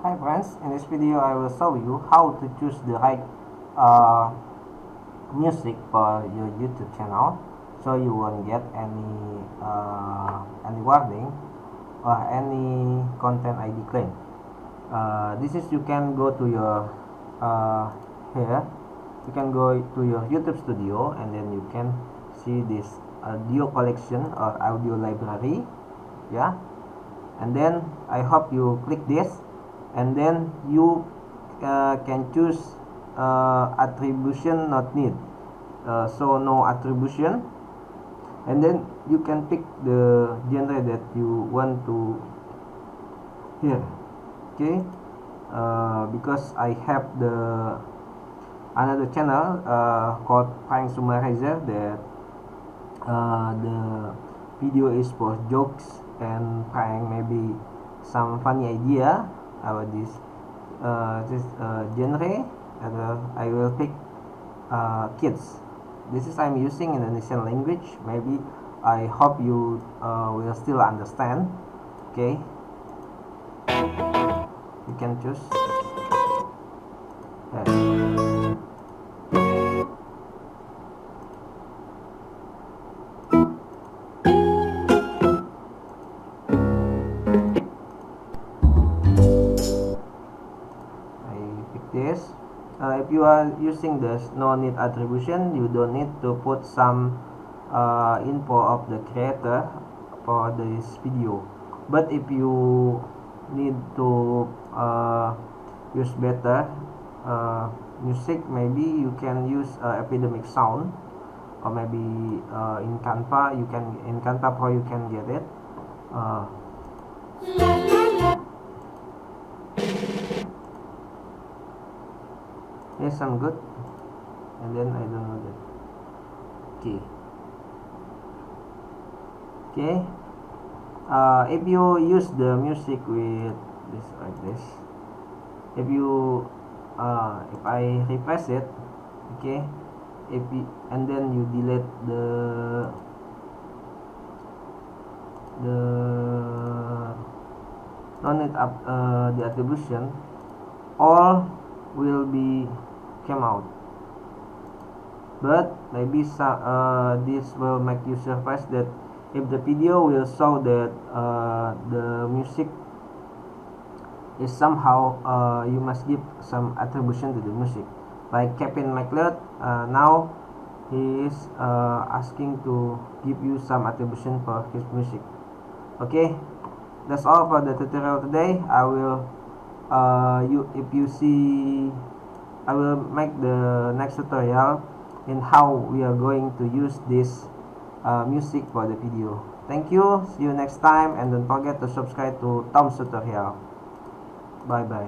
Hi friends, in this video I will show you how to choose the right uh, music for your YouTube channel, so you won't get any warning or any content ID claim. This is, you can go to your here you can go to your YouTube studio, and then you can see this audio collection or audio library, yeah. And then I hope you click this, and then you can choose attribution not need, so no attribution, and then you can pick the genre that you want to hear. Okay, because I have another channel called Prank Summarizer, that the video is for jokes and prank, maybe some funny idea about this genre. I will pick kids. This is, I'm using Indonesian language. Maybe I hope you will still understand. Okay, you can choose. This if you are using this no need attribution, you don't need to put some info of the creator for this video. But if you need to use better music, maybe you can use Epidemic Sound, or maybe in Canva. In Canva Pro you can get it. Yes, I'm good. And then I don't know that. Okay. If you use the music with this, like this, if I refresh it, okay, and then you delete the non need the attribution, all will be came out. But maybe this will make you surprised that if the video will show that the music is somehow you must give some attribution to the music, like Kevin MacLeod. Now he is asking to give you some attribution for his music. Okay, that's all for the tutorial today. I will if you see, I will make the next tutorial in how we are going to use this music for the video. Thank you, see you next time, and don't forget to subscribe to Tom's Tutorial. Bye bye.